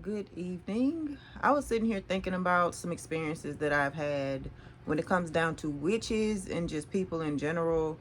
Good evening. I was sitting here thinking about some experiences that I've had when it comes down to witches and just people in general.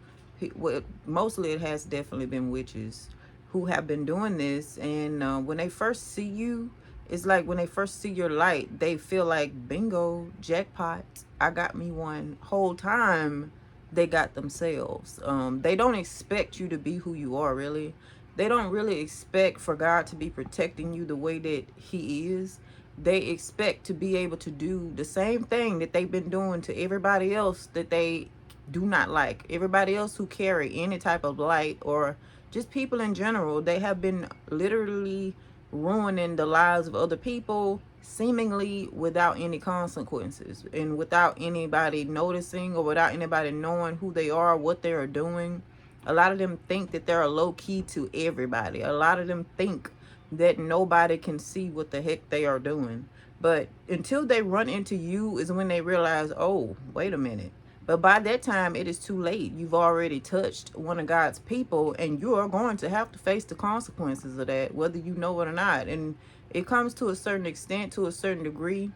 Well, mostly it has definitely been witches who have been doing this. And when they first see you, it's like when they first see your light, they feel like, bingo, jackpot, I got me one. Whole time they got themselves. They don't expect you to be who you are, really. They don't really expect for God to be protecting you the way that He is. They expect to be able to do the same thing that they've been doing to everybody else that they do not like. Everybody else who carry any type of light, or just people in general, they have been literally ruining the lives of other people seemingly without any consequences and without anybody noticing, or without anybody knowing who they are, what they are doing. A lot of them think that they're a low key to everybody. A lot of them think that nobody can see what the heck they are doing. But until they run into you is when they realize, oh, wait a minute. But by that time, it is too late. You've already touched one of God's people, and you are going to have to face the consequences of that, whether you know it or not. And it comes to a certain extent, to a certain degree,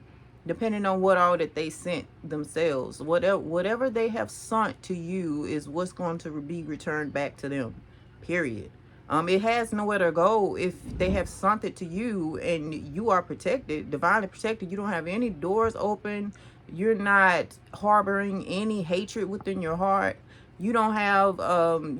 depending on what all that they sent themselves. Whatever they have sent to you is what's going to be returned back to them, period. It has nowhere to go. If they have sent it to you and you are protected, divinely protected, you don't have any doors open, you're not harboring any hatred within your heart, you don't have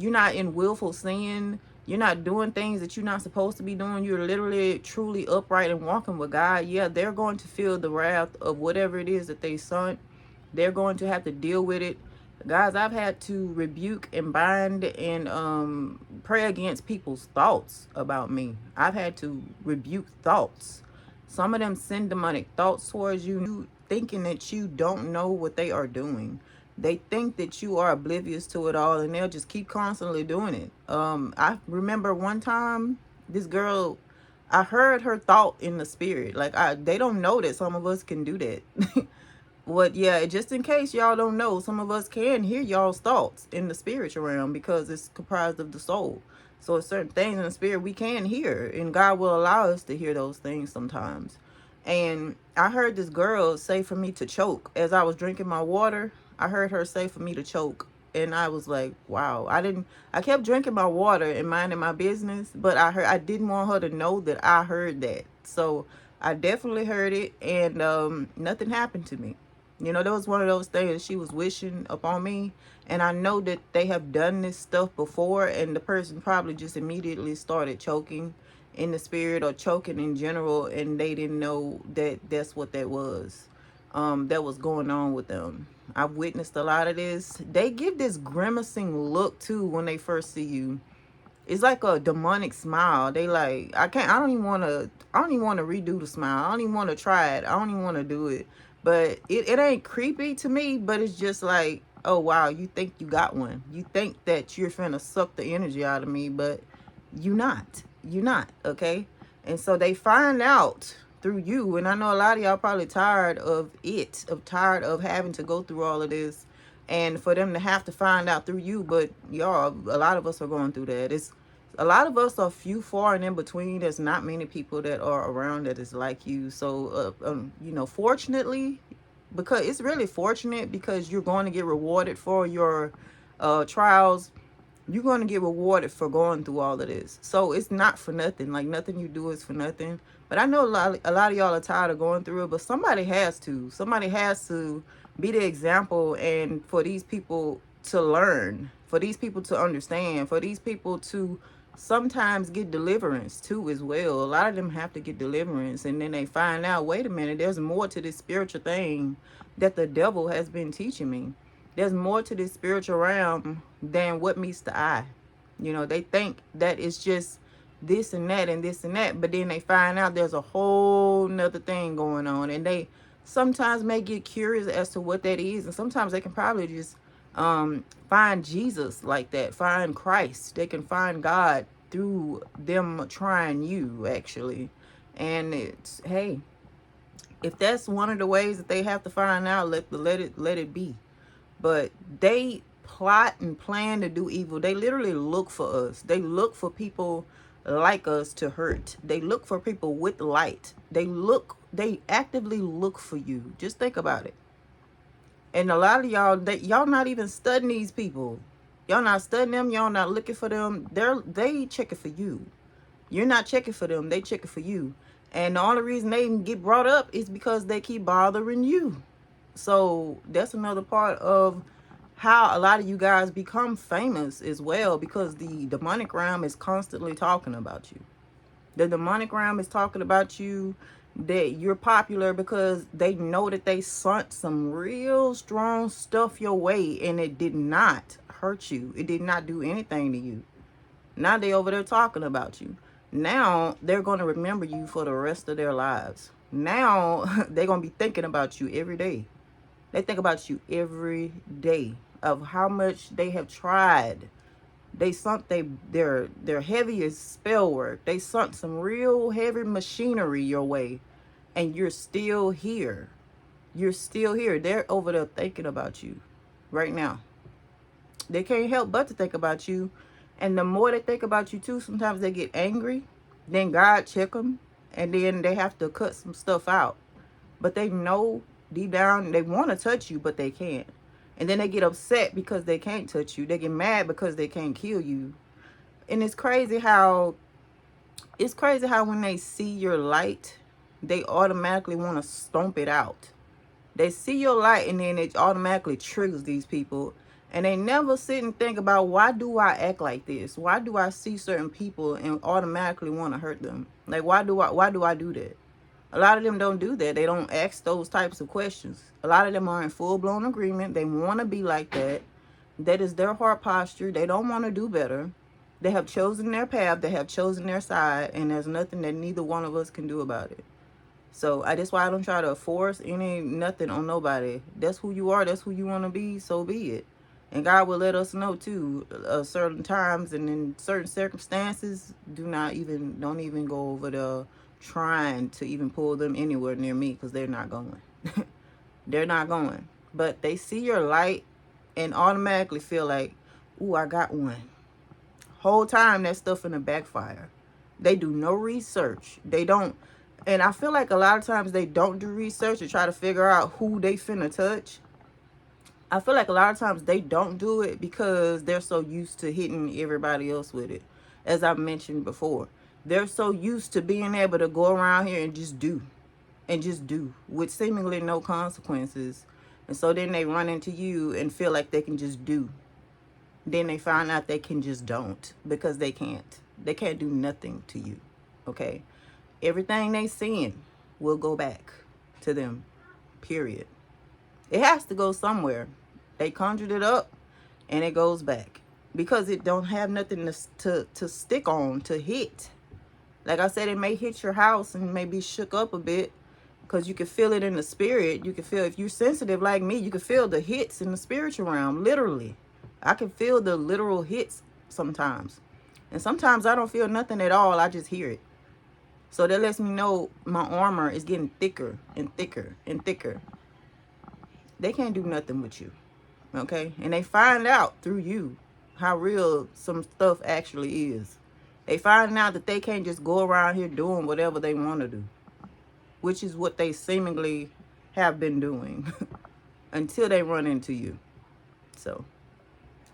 you're not in willful sin, you're not doing things that you're not supposed to be doing, you're literally truly upright and walking with God. Yeah, they're going to feel the wrath of whatever it is that they sent. They're going to have to deal with it. Guys, I've had to rebuke and bind and pray against people's thoughts about me. I've had to rebuke thoughts. Some of them send demonic thoughts towards you, thinking that you don't know what they are doing. They think that you are oblivious to it all, and they'll just keep constantly doing it. I remember one time, this girl, I heard her thought in the spirit. Like, they don't know that some of us can do that. What, yeah, just in case y'all don't know, some of us can hear y'all's thoughts in the spiritual realm because it's comprised of the soul. So certain things in the spirit we can hear, and God will allow us to hear those things sometimes. And I heard this girl say for me to choke as I was drinking my water. I heard her say for me to choke, and I was like, wow. I kept drinking my water and minding my business, but I didn't want her to know that I heard that. So I definitely heard it, and nothing happened to me. You know, that was one of those things she was wishing upon me. And I know that they have done this stuff before, and the person probably just immediately started choking in the spirit or choking in general, and they didn't know that that's what that was going on with them. I've witnessed a lot of this. They give this grimacing look too when they first see you. It's like a demonic smile. They like, I don't even want to redo the smile. I don't even want to try it. I don't even want to do it. But it ain't creepy to me, but it's just like, oh wow, you think you got one. You think that you're finna suck the energy out of me, but you're not, okay? And so they find out through you, and I know a lot of y'all probably tired of having to go through all of this, and for them to have to find out through you. But y'all, a lot of us are going through that. It's a lot of us are few, far, and in between. There's not many people that are around that is like you. So, you know, fortunately, because it's really fortunate, because you're going to get rewarded for your trials. You're going to get rewarded for going through all of this. So it's not for nothing. Like, nothing you do is for nothing. But I know a lot of y'all are tired of going through it, but somebody has to. Somebody has to be the example, and for these people to learn, for these people to understand, for these people to sometimes get deliverance too as well. A lot of them have to get deliverance, and then they find out, wait a minute, there's more to this spiritual thing that the devil has been teaching me. There's more to this spiritual realm than what meets the eye. You know, they think that it's just this and that and this and that, but then they find out there's a whole nother thing going on, and they sometimes may get curious as to what that is, and sometimes they can probably just find Jesus like that, find Christ. They can find God through them trying you, actually. And it's, hey, if that's one of the ways that they have to find out, let it be. But they plot and plan to do evil. They literally look for us. They look for people like us to hurt. They look for people with light. They actively look for you. Just think about it. And a lot of y'all, y'all not even studying these people. Y'all not studying them. Y'all not looking for them. They checking for you. You're not checking for them. They checking for you. And the only reason they even get brought up is because they keep bothering you. So that's another part of how a lot of you guys become famous as well, because the demonic realm is constantly talking about you. The demonic realm is talking about you, that you're popular because they know that they sent some real strong stuff your way and it did not hurt you. It did not do anything to you. Now they over there talking about you. Now they're going to remember you for the rest of their lives. Now they're going to be thinking about you every day. They think about you every day of how much they have tried. They sunk their heaviest spell work. They sunk some real heavy machinery your way, and you're still here. You're still here. They're over there thinking about you right now. They can't help but to think about you. And the more they think about you too, sometimes they get angry. Then God check them, and then they have to cut some stuff out. But they know deep down they want to touch you, but they can't. And then they get upset because they can't touch you. They get mad because they can't kill you. And it's crazy how when they see your light, they automatically want to stomp it out. They see your light and then it automatically triggers these people. And they never sit and think about, why do I act like this? Why do I see certain people and automatically want to hurt them? Like, why do I do that? A lot of them don't do that. They don't ask those types of questions. A lot of them are in full-blown agreement. They want to be like that. That is their heart posture. They don't want to do better. They have chosen their path. They have chosen their side. And there's nothing that neither one of us can do about it. So that's why I don't try to force nothing on nobody. That's who you are. That's who you want to be. So be it. And God will let us know too, certain times and in certain circumstances. Don't even go over the trying to even pull them anywhere near me, because they're not going. They're not going. But they see your light and automatically feel like, ooh, I got one. Whole time that stuff in the backfire. They do no research. They don't. And I feel like a lot of times they don't do research to try to figure out who they finna touch. I feel like a lot of times they don't do it because they're so used to hitting everybody else with it. As I mentioned before, they're so used to being able to go around here and just do. And just do. With seemingly no consequences. And so then they run into you and feel like they can just do. Then they find out they can just don't. Because they can't. They can't do nothing to you. Okay? Everything they seeing will go back to them. Period. It has to go somewhere. They conjured it up and it goes back. Because it don't have nothing to stick on, to hit. Like I said, it may hit your house and may be shook up a bit. Because you can feel it in the spirit. You can feel, if you're sensitive like me, you can feel the hits in the spiritual realm. Literally. I can feel the literal hits sometimes. And sometimes I don't feel nothing at all. I just hear it. So that lets me know my armor is getting thicker and thicker and thicker. They can't do nothing with you. Okay? And they find out through you how real some stuff actually is. They find out that they can't just go around here doing whatever they want to do. Which is what they seemingly have been doing. Until they run into you. So,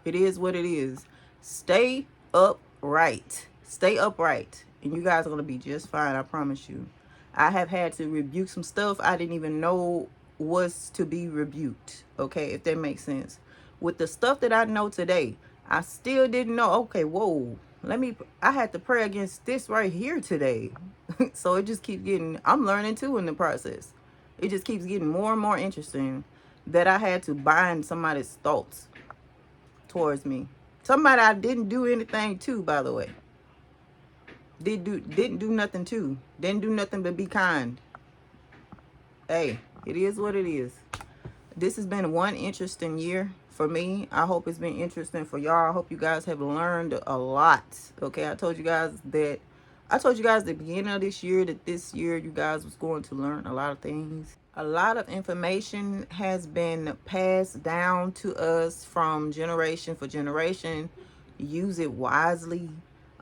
it is what it is. Stay upright. Stay upright. And you guys are going to be just fine, I promise you. I have had to rebuke some stuff I didn't even know was to be rebuked. Okay, if that makes sense. With the stuff that I know today, I still didn't know. Okay, whoa. I had to pray against this right here today. So it just keeps getting, I'm learning too in the process. It just keeps getting more and more interesting that I had to bind somebody's thoughts towards me. Somebody I didn't do anything to, by the way. Didn't do nothing to. Didn't do nothing but be kind. Hey, it is what it is. This has been one interesting year for me. I hope it's been interesting for y'all. I hope you guys have learned a lot. Okay, I told you guys at the beginning of this year that this year you guys was going to learn a lot of things. A lot of information has been passed down to us from generation for generation. Use it wisely.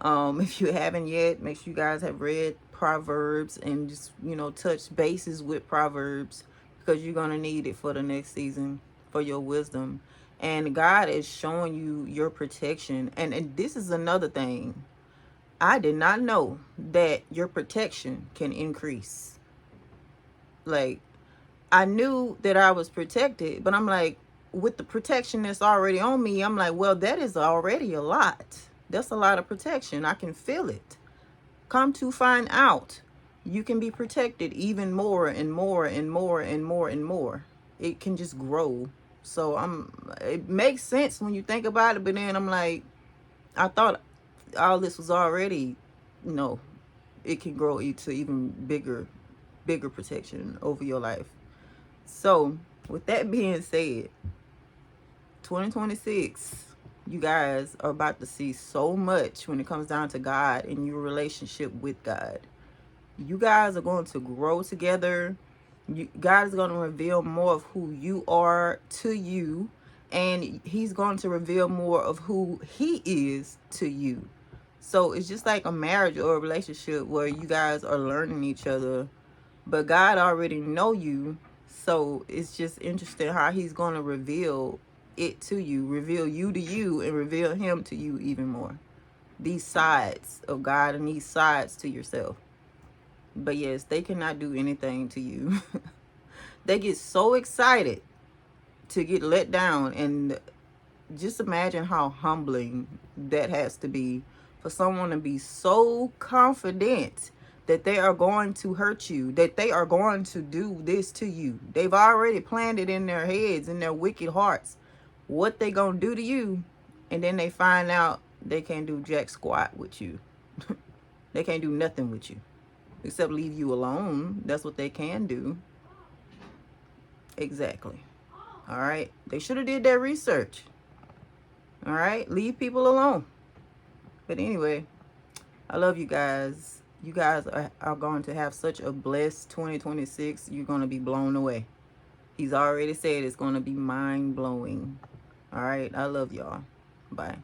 If you haven't yet, make sure you guys have read Proverbs and just, touch bases with Proverbs, because you're going to need it for the next season for your wisdom. And God is showing you your protection. And this is another thing. I did not know that your protection can increase. Like, I knew that I was protected, but I'm like, with the protection that's already on me, I'm like, well, that is already a lot. That's a lot of protection. I can feel it. Come to find out, you can be protected even more and more and more and more and more. It can just grow. So it makes sense when you think about it, but then I'm like, I thought all this was already, no, it can grow to even bigger protection over your life. So with that being said, 2026, you guys are about to see so much when it comes down to God and your relationship with God. You guys are going to grow together. God is going to reveal more of who you are to you, and he's going to reveal more of who he is to you. So it's just like a marriage or a relationship where you guys are learning each other, but God already know you. So it's just interesting how he's going to reveal it to you, reveal you to you, and reveal him to you even more. These sides of God and these sides to yourself. But yes, they cannot do anything to you. They get so excited to get let down, and just imagine how humbling that has to be for someone to be so confident that they are going to hurt you, that they are going to do this to you. They've already planned it in their heads, in their wicked hearts, what they gonna do to you, and then they find out they can't do jack squat with you. They can't do nothing with you except leave you alone. That's what they can do. Exactly. All right. They should have did their research. All right. Leave people alone. But anyway, I love you guys. You guys are going to have such a blessed 2026. You're going to be blown away. He's already said it's going to be mind blowing. All right. I love y'all. Bye.